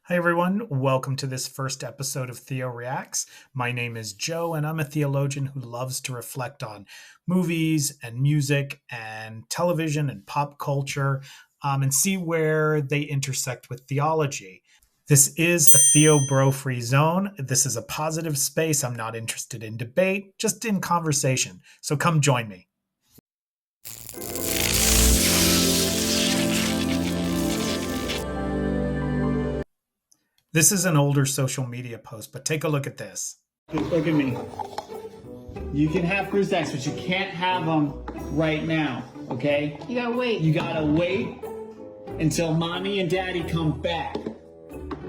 Hi, everyone. Welcome to this first episode of Theo Reacts. My name is Joe, and I'm a theologian who loves to reflect on movies and music and television and pop culture and see where they intersect with theology. This is a Theo Bro free zone. This is a positive space. I'm not interested in debate, just in conversation. So come join me. This is an older social media post, but take a look at this. Look at me. You can have fruit snacks, but you can't have them right now, okay? You gotta wait. You gotta wait until mommy and daddy come back,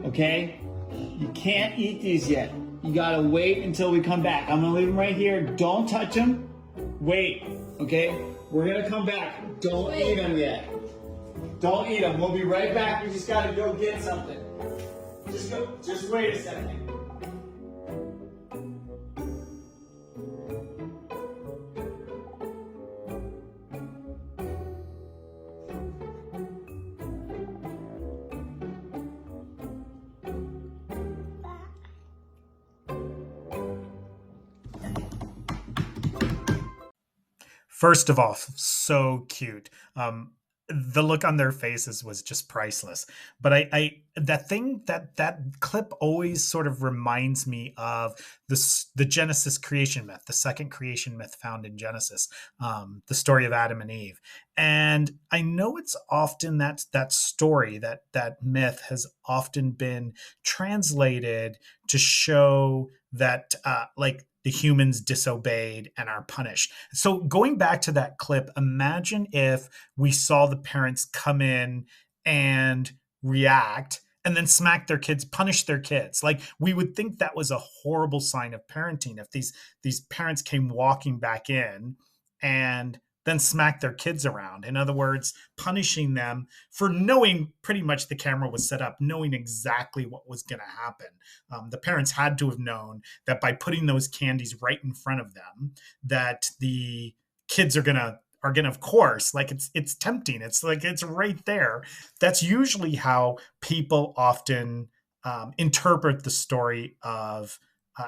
okay? You can't eat these yet. You gotta wait until we come back. I'm gonna leave them right here. Don't touch them. Wait, okay? We're gonna come back. Don't eat them yet. Don't eat them. We'll be right back. We just gotta go get something. Just wait a second. First of all, so cute. The look on their faces was just priceless. But that clip always sort of reminds me of the Genesis creation myth, the second creation myth found in Genesis, the story of Adam and Eve. And I know it's often that story, that myth has often been translated to show that like the humans disobeyed and are punished. So going back to that clip, imagine if we saw the parents come in and react and then smack their kids, punish their kids. Like, we would think that was a horrible sign of parenting if these parents came walking back in and then smack their kids around. In other words, punishing them for knowing pretty much the camera was set up, knowing exactly what was going to happen. The parents had to have known that by putting those candies right in front of them, that the kids are gonna, of course, like, it's tempting. It's like it's right there. That's usually how people often interpret the story of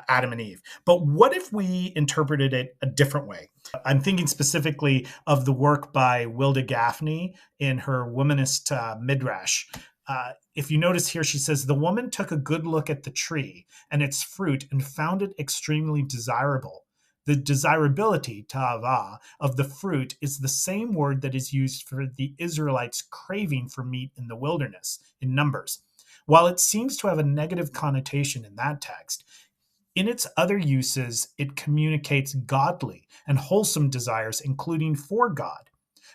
Adam and Eve. But what if we interpreted it a different way? I'm thinking specifically of the work by Wilda Gaffney in her Womanist Midrash. If you notice here, she says, the woman took a good look at the tree and its fruit and found it extremely desirable. The desirability, ta'ava, of the fruit is the same word that is used for the Israelites' craving for meat in the wilderness in Numbers. While it seems to have a negative connotation in that text, in its other uses, it communicates godly and wholesome desires, including for God.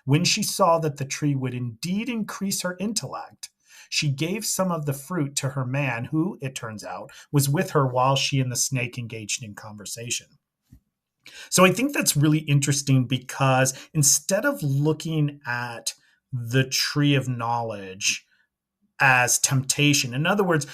When she saw that the tree would indeed increase her intellect, she gave some of the fruit to her man, who, it turns out, was with her while she and the snake engaged in conversation. So I think that's really interesting because instead of looking at the tree of knowledge as temptation, in other words,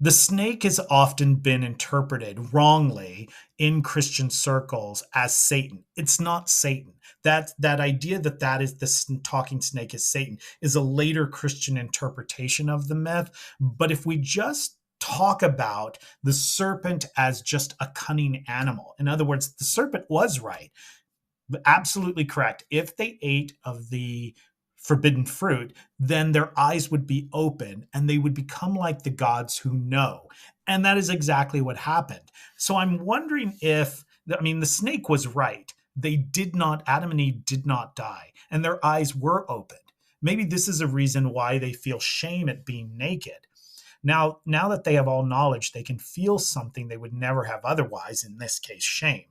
the snake has often been interpreted wrongly in Christian circles as Satan. It's not Satan. That idea that is the talking snake is Satan is a later Christian interpretation of the myth. But if we just talk about the serpent as just a cunning animal, in other words, the serpent was right, absolutely correct. If they ate of the forbidden fruit, then their eyes would be open and they would become like the gods who know. And that is exactly what happened. So I'm wondering if, the snake was right. Adam and Eve did not die, and their eyes were opened. Maybe this is a reason why they feel shame at being naked. Now that they have all knowledge, they can feel something they would never have otherwise, in this case, shame.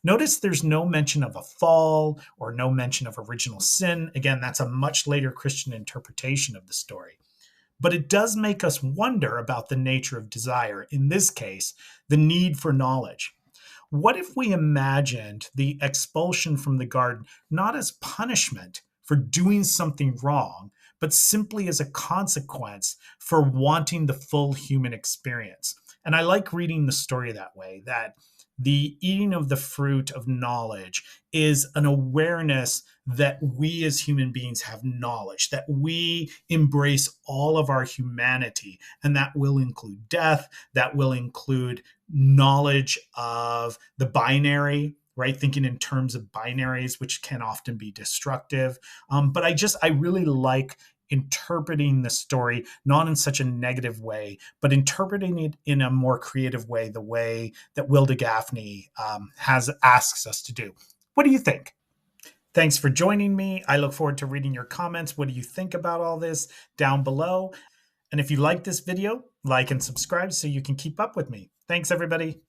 Notice there's no mention of a fall or no mention of original sin. Again, that's a much later Christian interpretation of the story. But it does make us wonder about the nature of desire, in this case, the need for knowledge. What if we imagined the expulsion from the garden not as punishment for doing something wrong, but simply as a consequence for wanting the full human experience? And I like reading the story that way, that the eating of the fruit of knowledge is an awareness that we as human beings have knowledge, that we embrace all of our humanity, and that will include death, that will include knowledge of the binary, right? Thinking in terms of binaries, which can often be destructive. But I really like interpreting the story, not in such a negative way, but interpreting it in a more creative way, the way that Will de Gaffney has asks us to do. What do you think? Thanks for joining me. I look forward to reading your comments. What do you think about all this down below? And if you like this video, like and subscribe so you can keep up with me. Thanks, everybody.